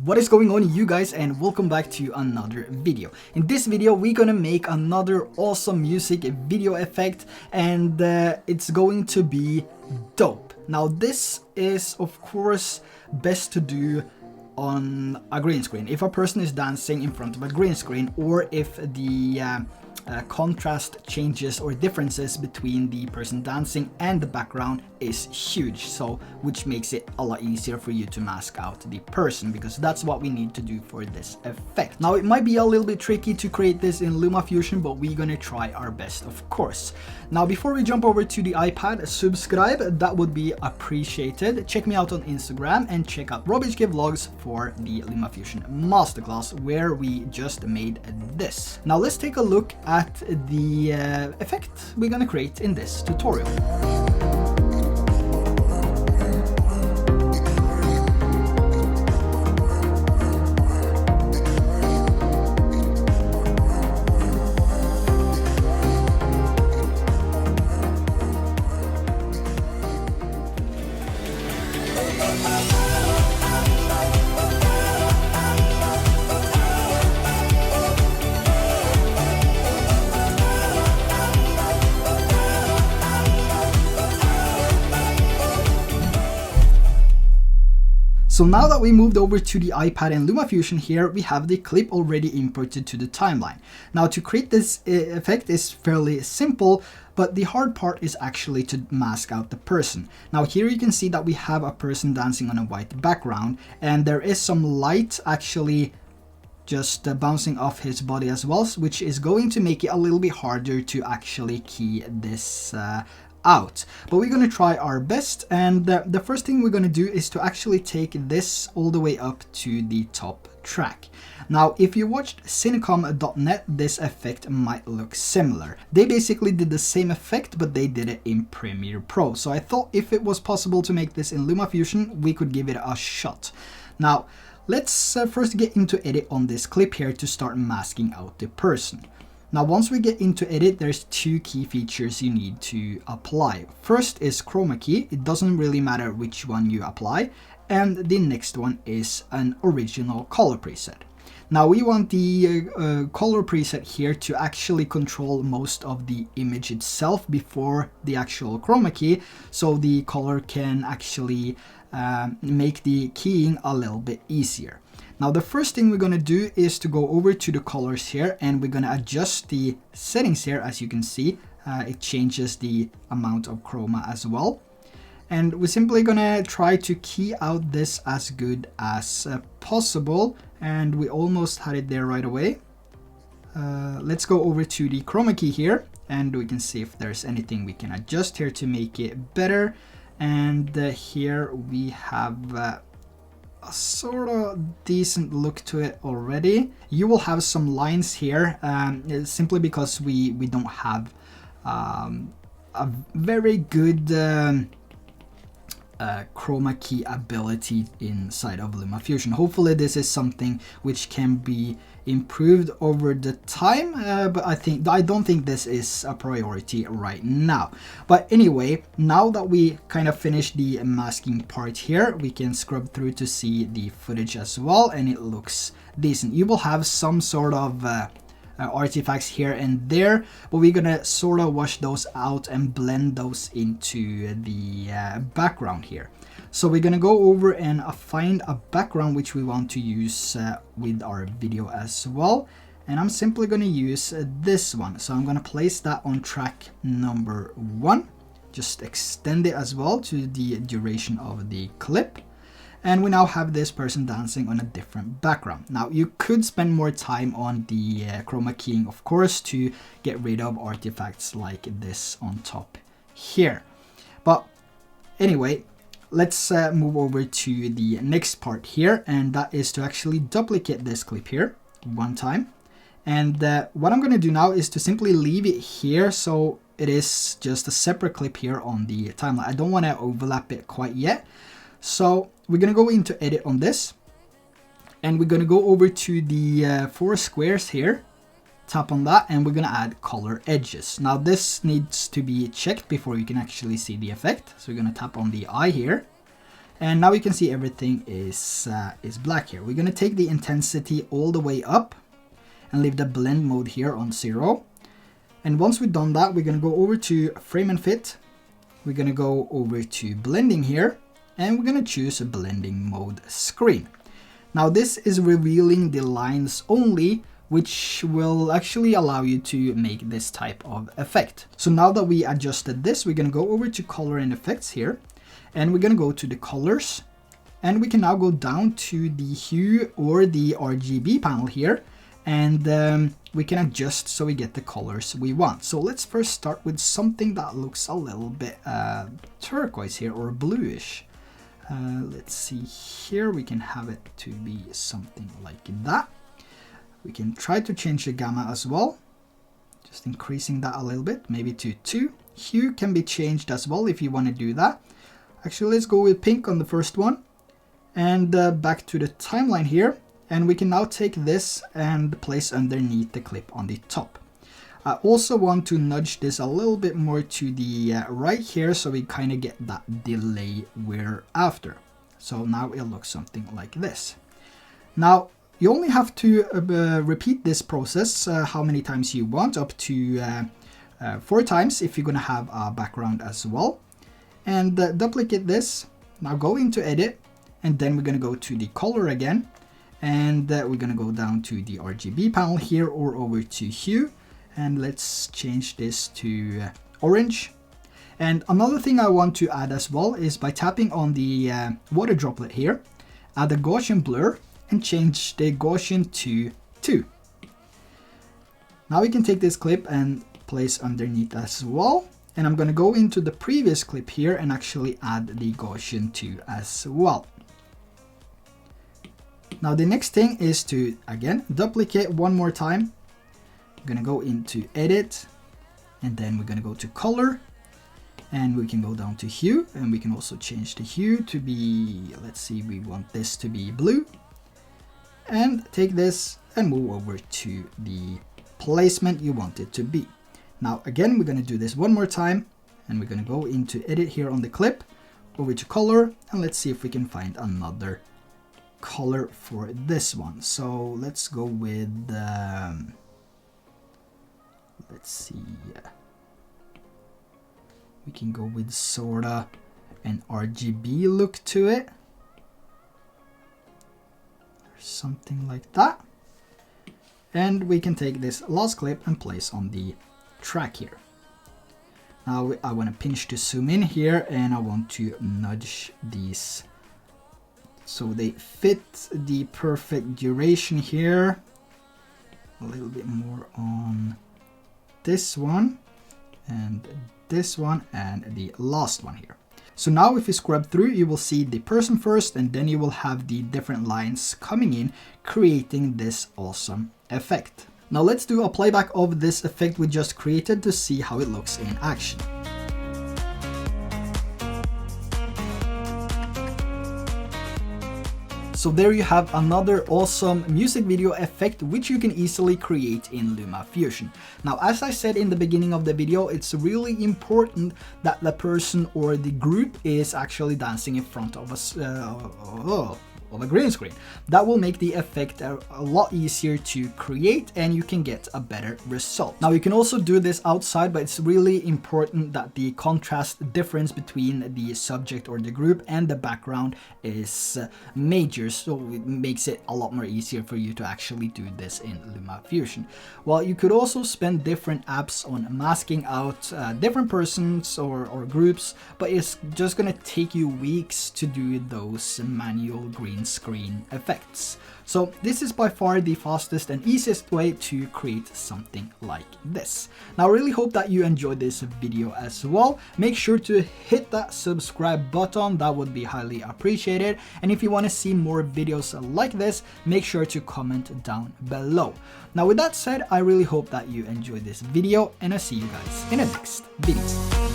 What is going on, you guys, and welcome back to another video. In this video we're gonna make another awesome music video effect, and it's going to be dope. Now this is of course best to do on a green screen, if a person is dancing in front of a green screen, or if the contrast changes or differences between the person dancing and the background is huge, so which makes it a lot easier for you to mask out the person, because that's what we need to do for this effect. Now it might be a little bit tricky to create this in LumaFusion, but we're gonna try our best, of course. Now before we jump over to the iPad, subscribe, that would be appreciated. Check me out on Instagram and check out RobHK vlogs for the LumaFusion masterclass where we just made this. Now let's take a look at the effect we're gonna create in this tutorial. So now that we moved over to the iPad and LumaFusion here, we have the clip already imported to the timeline. Now to create this effect is fairly simple, but the hard part is actually to mask out the person. Now here you can see that we have a person dancing on a white background, and there is some light actually just bouncing off his body as well, which is going to make it a little bit harder to actually key this out, but we're going to try our best. And the first thing we're going to do is to actually take this all the way up to the top track. Now if you watched Cinecom.net, this effect might look similar. They basically did the same effect, but they did it in Premiere Pro, so I thought if it was possible to make this in LumaFusion, we could give it a shot. Now let's first get into edit on this clip here to start masking out the person. Now once we get into edit, there's two key features you need to apply. First is chroma key, it doesn't really matter which one you apply, and the next one is an original color preset. Now we want the color preset here to actually control most of the image itself before the actual chroma key, so the color can actually make the keying a little bit easier. Now the first thing we're going to do is to go over to the colors here, and we're going to adjust the settings here. As you can see, it changes the amount of chroma as well. And we're simply going to try to key out this as good as possible, and we almost had it there right away. Let's go over to the chroma key here, and we can see if there's anything we can adjust here to make it better. And here we have a sort of decent look to it already. You will have some lines here simply because we don't have a very good chroma key ability inside of LumaFusion. Hopefully this is something which can be improved over the time, but I don't think this is a priority right now. But anyway, now that we kind of finished the masking part here, we can scrub through to see the footage as well, and it looks decent. You will have some sort of artifacts here and there, but we're gonna sort of wash those out and blend those into the background here. So we're gonna go over and find a background which we want to use with our video as well, and I'm simply gonna use this one. So I'm gonna place that on track number 1, just extend it as well to the duration of the clip. And we now have this person dancing on a different background. Now you could spend more time on the chroma keying, of course, to get rid of artifacts like this on top here. But anyway, let's move over to the next part here, and that is to actually duplicate this clip here one time. And what I'm going to do now is to simply leave it here, so it is just a separate clip here on the timeline. I don't want to overlap it quite yet. So we're going to go into edit on this, and we're going to go over to the 4 squares here, tap on that, and we're going to add color edges. Now this needs to be checked before you can actually see the effect. So we're going to tap on the eye here, And now you can see everything is black here. We're going to take the intensity all the way up and leave the blend mode here on 0. And once we've done that, we're going to go over to frame and fit. We're going to go over to blending here, and we're going to choose a blending mode screen. Now this is revealing the lines only, which will actually allow you to make this type of effect. So now that we adjusted this, we're going to go over to color and effects here, and we're going to go to the colors, and we can now go down to the hue or the RGB panel here, and we can adjust so we get the colors we want. So let's first start with something that looks a little bit turquoise here, or bluish. Let's see here, we can have it to be something like that. We can try to change the gamma as well, just increasing that a little bit, maybe to 2. Hue can be changed as well if you want to do that. Actually, let's go with pink on the first one, and back to the timeline here. And we can now take this and place underneath the clip on the top. I also want to nudge this a little bit more to the right here, so we kind of get that delay we're after. So now it looks something like this. Now you only have to repeat this process how many times you want, up to 4 times if you're going to have a background as well. And duplicate this. Now go into edit, and then we're going to go to the color again. And we're going to go down to the RGB panel here, or over to hue, and let's change this to orange. And another thing I want to add as well is by tapping on the water droplet here, add a Gaussian blur and change the Gaussian to 2. Now we can take this clip and place underneath as well. And I'm going to go into the previous clip here and actually add the Gaussian 2 as well. Now the next thing is to, again, duplicate one more time. I'm going to go into edit, and then we're going to go to color, and we can go down to hue, and we can also change the hue to be, let's see, we want this to be blue. And take this and move over to the placement you want it to be. Now again, we're going to do this one more time, and we're going to go into edit here on the clip, over to color, and let's see if we can find another color for this one. So let's go with let's see, we can go with sorta an RGB look to it, or something like that. And we can take this last clip and place on the track here. Now I want to pinch to zoom in here, and I want to nudge these so they fit the perfect duration here. A little bit more on this one, and this one, and the last one here. So now if you scrub through, you will see the person first, and then you will have the different lines coming in, creating this awesome effect. Now let's do a playback of this effect we just created to see how it looks in action. So there you have another awesome music video effect which you can easily create in LumaFusion. Now, as I said in the beginning of the video, it's really important that the person or the group is actually dancing in front of us of a green screen. That will make the effect a lot easier to create, and you can get a better result. Now you can also do this outside, but it's really important that the contrast difference between the subject or the group and the background is major, so it makes it a lot more easier for you to actually do this in LumaFusion. Well, you could also spend different apps on masking out different persons or groups, but it's just gonna take you weeks to do those manual green screen effects. So this is by far the fastest and easiest way to create something like this. Now I really hope that you enjoyed this video as well. Make sure to hit that subscribe button, that would be highly appreciated. And if you want to see more videos like this, make sure to comment down below. Now with that said, I really hope that you enjoyed this video, and I'll see you guys in the next videos.